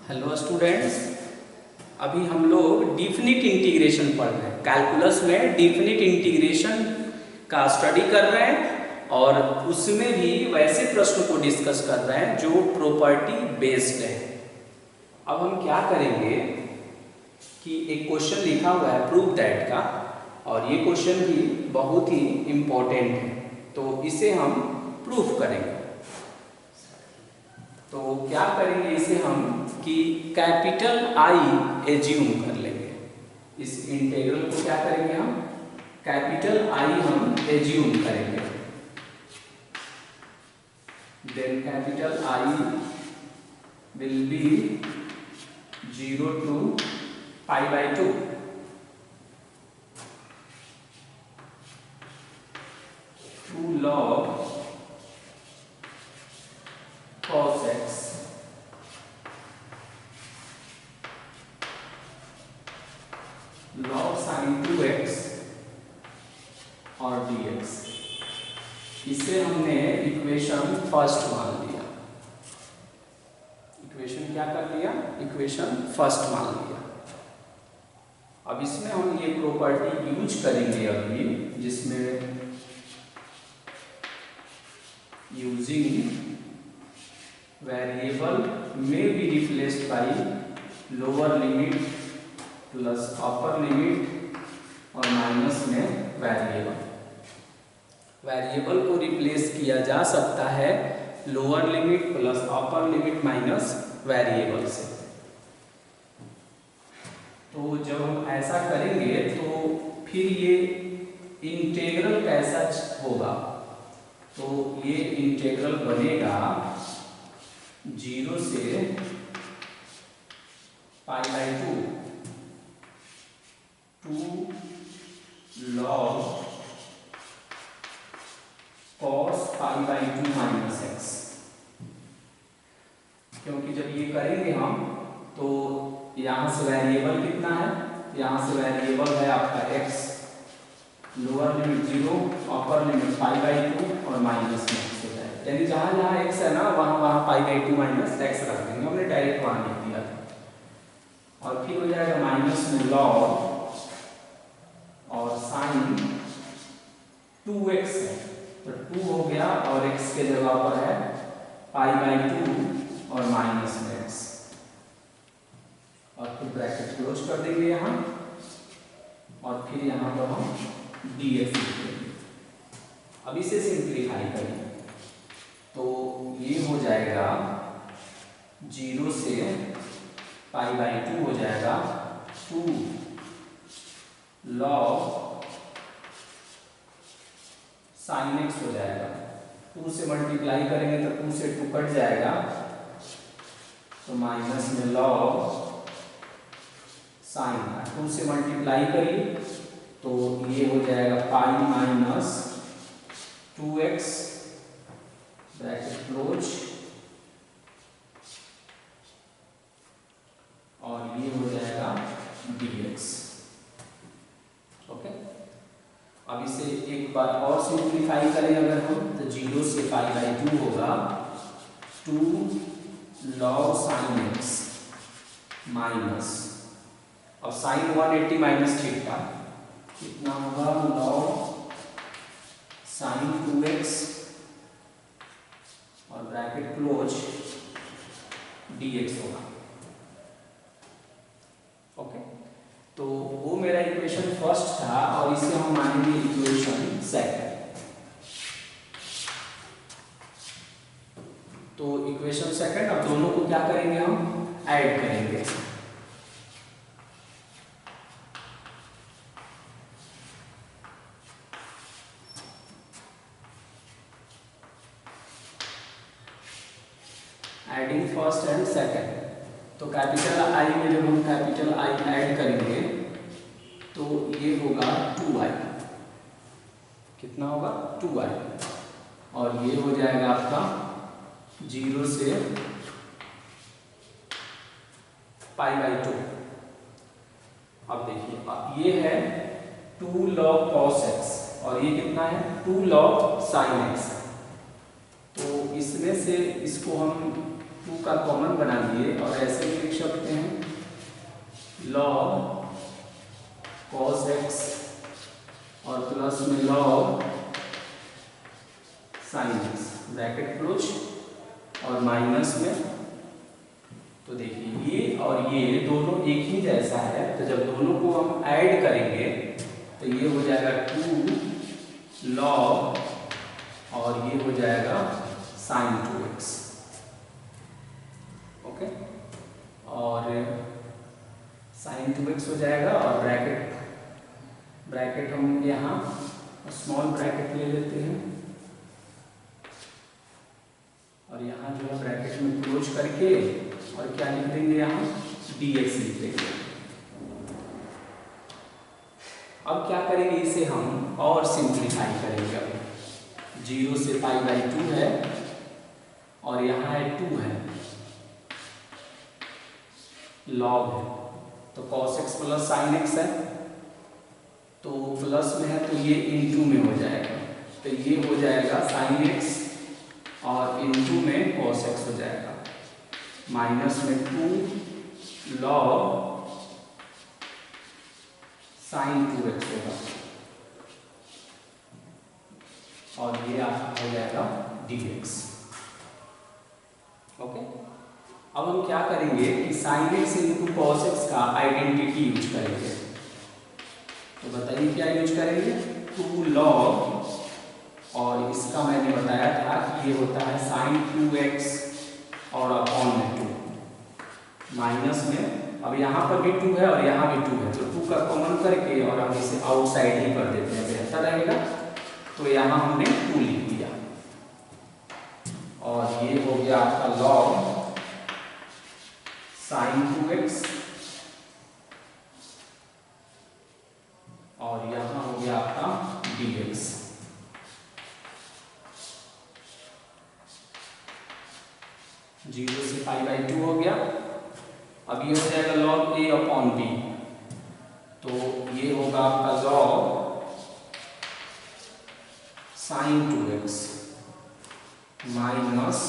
Hello students, अभी हम लोग डिफिनिट इंटीग्रेशन पढ़ रहे हैं। कैलकुलस में डिफिनिट इंटीग्रेशन का स्टडी कर रहे हैं और उसमें भी वैसे प्रश्न को डिस्कस कर रहे हैं जो प्रॉपर्टी बेस्ड है। अब हम क्या करेंगे कि एक क्वेश्चन लिखा हुआ है प्रूव दैट का, और ये क्वेश्चन भी बहुत ही इम्पोर्टेंट है, तो इसे हम प्रूफ करेंगे। तो क्या करेंगे इसे हम कि कैपिटल आई एज्यूम कर लेंगे। इस इंटीग्रल को क्या करेंगे हम, कैपिटल आई हम एज्यूम करेंगे। Then capital I will be 0 to π/2। Two log cos x log sin 2x और dx। इसे हमने इक्वेशन फर्स्ट मान लिया। इक्वेशन क्या कर लिया, इक्वेशन फर्स्ट मान लिया। अब इसमें हम ये प्रॉपर्टी यूज करेंगे अभी, जिसमें यूजिंग वेरिएबल में be replaced by lower limit plus upper limit और माइनस में वेरिएबल। वेरिएबल को रिप्लेस किया जा सकता है lower limit plus upper limit minus variable से। तो जब हम ऐसा करेंगे तो फिर ये इंटीग्रल कैसा होगा, तो ये इंटीग्रल बनेगा 0 से π/2 2 log cos π/2 माइनस x। क्योंकि जब ये करेंगे हम तो यहाँ से वेरिएबल कितना है, यहाँ से वेरिएबल है आपका x, lower limit 0, upper limit π/2 और माइनस में x हो जाएगा। यानी जहाँ जहाँ x है ना वहाँ वहाँ π/2 माइनस x रख देंगे, हमने डायरेक्ट वहाँ लिख दिया था। और फिर हो जाएगा माइनस में log और sin 2x है, तो 2 हो गया और x के जगह पर है π/2 और माइनस में x, और फिर ब्रैकेट क्लोज कर देंगे यहाँ, और फिर यहाँ पर हम dx लिखेंगे। अब इसे सिंप्लीफाई करें तो ये हो जाएगा 0 से π/2 हो जाएगा 2 log sin x हो जाएगा। 2 से मल्टीप्लाई करेंगे तो 2 से 2 कट जाएगा, तो माइनस में log sin 2 से मल्टीप्लाई करिए तो ये हो जाएगा pi minus 2x bracket close, और ये हो जाएगा dx। ओके, अब इसे एक बार और सिंप्लीफाई करें अगर हम, तो 0 से π/2 होगा 2 log sin x माइनस, अब साइन 180 माइनस थीटा कितना होगा, log sin 2x और ब्रैकेट क्लोज dx होगा। ओके, तो वो मेरा इक्वेशन फर्स्ट था और इसे हम मानेंगे इक्वेशन सेकंड। तो इक्वेशन सेकंड, अब दोनों को क्या करेंगे, हम ऐड करेंगे। एडिंग फर्स्ट एंड सेकंड, तो कैपिटल आई में जब हम कैपिटल आई ऐड करेंगे तो ये होगा 2i, कितना होगा 2i, और ये हो जाएगा आपका 0 से π/2। अब देखिए ये है 2 log cos x और ये कितना है 2 log sin x, तो इसमें से इसको हम 2 का कॉमन बना लिए और ऐसे भी लिख सकते हैं log cos x और प्लस में log sin x, bracket close और माइनस में। तो देखिए ये और ये दोनों एक ही जैसा है, तो जब दोनों को हम ऐड करेंगे तो ये हो जाएगा 2 log और ये हो जाएगा sin 2x। ओके, और sin 2x हो जाएगा और ब्रैकेट हम यहाँ स्मॉल ब्रैकेट ले लेते हैं और यहाँ जो है ब्रैकेट में क्लोज करके और क्या लिख देंगे यहाँ dx लिख देंगे। अब क्या करेंगे, इसे हम और सिंप्लीफाई करेंगे। अब 0 से π/2 है और यहाँ है 2 है, log है, तो cos x plus sin x है, तो प्लस में है तो ये इनटू में हो जाएगा, तो ये हो जाएगा sin x और इनटू में cos x हो जाएगा, माइनस में 2 log sin 2x होगा और ये आपका हो जाएगा dx। ओके, अब हम क्या करेंगे कि sin x into cos x का आइडेंटिटी यूज करेंगे। तो बताइए क्या यूज करेंगे, 2 log और इसका मैंने बताया था कि ये होता है sin 2x और अपॉन में 2 माइनस में, अब यहाँ पर भी 2 है और यहाँ भी 2 है, तो 2 का कॉमन करके और हम इसे आउटसाइड ही कर देते हैं, बेहतर रहेगा। तो यहाँ हमने 2 लिख दिया और ये हो गया आपका log sin 2x और यहाँ हो गया आपका dx। जीरो से π/2 हो गया। अब ये हो जाएगा log a अपॉन b, तो ये होगा आपका log sin 2x minus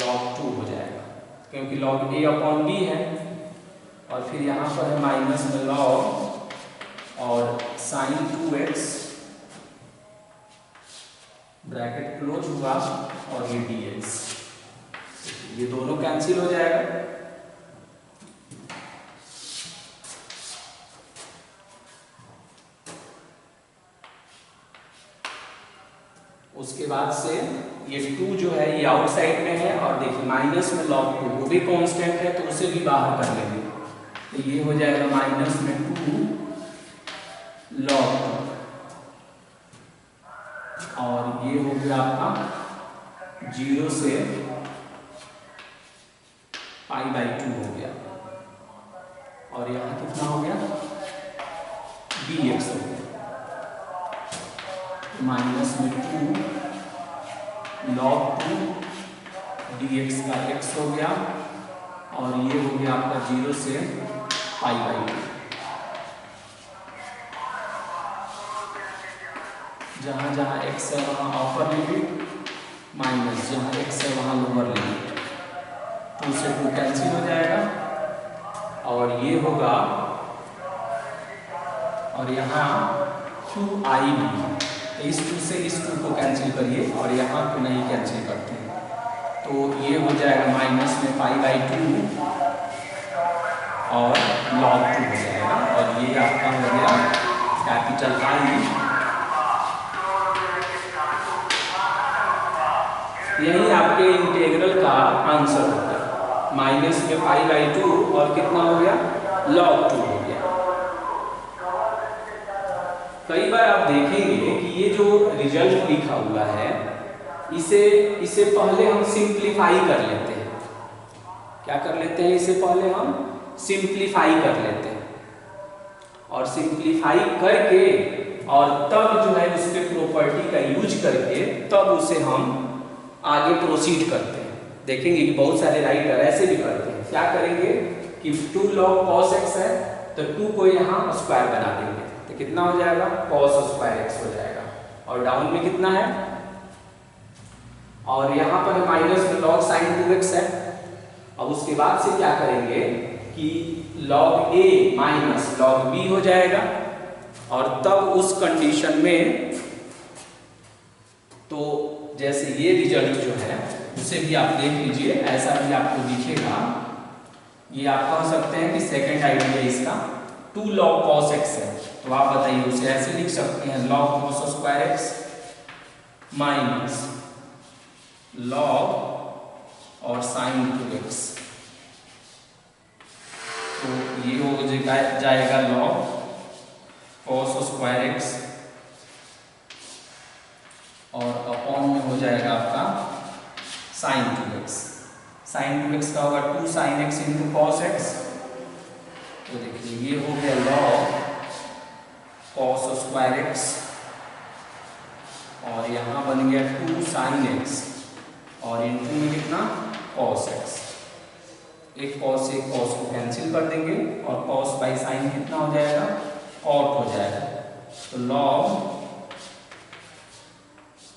log 2 हो जाएगा, क्योंकि log a अपॉन b है और फिर यहाँ पर है माइनस में log और sin 2x ब्रैकेट क्लोज हुआ और ये dx, ये दोनों कैंसिल हो जाएगा। उसके बाद से ये 2 जो है ये आउटसाइड में है और देखिए माइनस में log 2 वो भी कांस्टेंट है, तो उसे भी बाहर कर लेंगे, तो ये हो जाएगा माइनस में 2 log 2 और ये हो गया आपका 0 से π/2 हो गया और यहाँ कितना हो गया dx हो गया, माइनस में 2 log 2 dx का x हो गया और ये हो गया आपका 0 से π/2। जहाँ जहाँ x है वहाँ अपर लिमिट माइनस जहाँ x है वहाँ लोअर लिमिट, 2 से 2 कैंसिल हो जाएगा और ये होगा और यहाँ 2i भी, इस 2 से इस 2 को कैंसिल करिए और यहाँ को नहीं कैंसिल करते हैं, तो ये हो जाएगा माइनस में π/2 और log 2 हो जाएगा और ये आपका हो गया कैपिटल I। यही आपके इंटीग्रल का आंसर होगा, माइनस में π/2 और कितना हो गया log 2 हो गया। कई बार आप देखेंगे कि ये जो रिजल्ट लिखा हुआ है इसे पहले हम सिंप्लीफाई कर लेते हैं। क्या कर लेते हैं, इसे पहले हम सिंप्लीफाई कर लेते हैं और सिंप्लीफाई करके और तब जो है उसके प्रॉपर्टी का यूज करके तब उसे हम आगे प्रोसीड करते हैं। देखेंगे कि बहुत सारे राइटर ऐसे भी करते हैं, क्या करेंगे कि 2 log cos x है तो 2 को यहाँ स्क्वायर बना देंगे, तो कितना हो जाएगा cos² x हो जाएगा और डाउन में कितना है और यहाँ पर माइनस में log sin 2x है। अब उसके बाद से क्या करेंगे कि log a minus log b हो जाएगा, और तब उस कंडीशन में तो जैसे ये रिजल्ट जो है उसे भी आप देख लीजिए, ऐसा भी आपको दिखेगा। ये आप कह सकते हैं कि सेकेंड आइडिया इसका 2 log cos x है, तो आप बताइए उसे ऐसे लिख सकते हैं log cos square x minus log और sin 2x, तो ये हो जाएगा log cos स्क्वायर x और अपॉन में हो जाएगा आपका sin 2x। sin 2x का होगा 2 sin x into cos x, तो देखिए ये हो गया log cos स्क्वायर x और यहाँ बन गया 2 sin x और इंटू में कितना cos x। एक cos से एक cos को कैंसिल कर देंगे और cos बाई sin कितना हो जाएगा cot हो जाएगा, तो log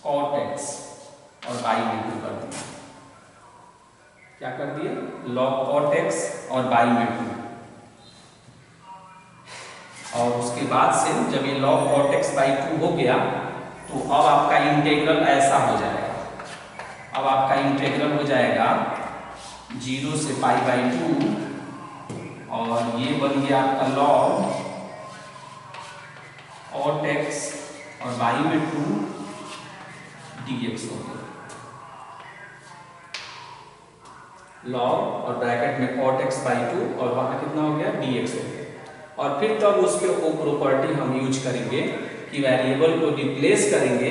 cot x और बाई में 2 कर दिया। क्या कर दिए log cot x और बाई में 2, और उसके बाद से जब ये log cot x बाई 2 हो गया तो अब आपका इंटीग्रल ऐसा हो जाएगा। अब आपका इंटीग्रल हो जाएगा 0 से पाई बाई 2 और ये बन गया आपका log cot x और बाई में 2 dx हो गया। log और ब्रैकेट में cot x बाई 2 और वहां कितना हो गया dx हो गया। और फिर तब उस पे वो प्रॉपर्टी हम यूज करेंगे कि वेरिएबल को रिप्लेस करेंगे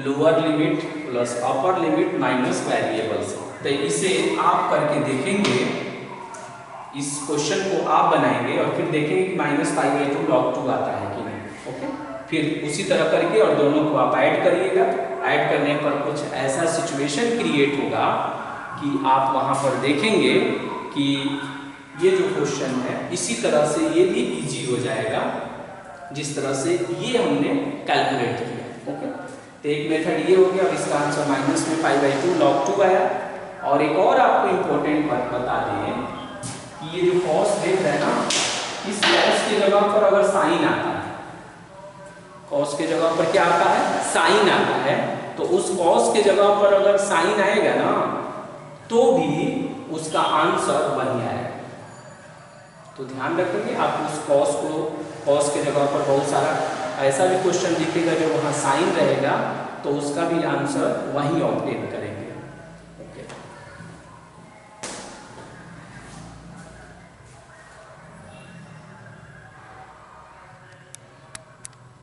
lower limit plus upper limit minus variable से। तो इसे आप करके देखेंगे, इस क्वेश्चन को आप बनाएंगे और फिर देखेंगे कि माइनस पाई बाई 2 log 2 आता है कि नहीं। ओके, फिर उसी तरह करके और दोनों को आप ऐड करिएगा। ऐड करने पर कुछ ऐसा सिचुएशन क्रिएट होगा कि आप वहां पर देखेंगे कि ये जो क्वेश्चन है इसी तरह से ये भी इजी हो जाएगा जिस तरह से ये हमने कैलकुलेट किया। ओके, तो एक मेथड ये हो गया और इसका आंसर माइनस में पाई बाई 2 log 2 आया। और एक और आपको इम्पोर्टेंट बात बता दें कि ये जो cos देख रहे हैं ना, इस cos के जगह पर अगर साइन आता है, cos के जगह पर क्या आता है साइन आता है, तो उस cos के जगह पर अगर साइन आएगा ना तो भी उसका आंसर वही आएगा। तो ध्यान रखेंगे आप उस cos के जगह पर बहुत सारा ऐसा भी क्वेश्चन दिखेगा जो वहाँ साइन रहेगा तो उसका भी आंसर वही ऑब्टेन करेंगे।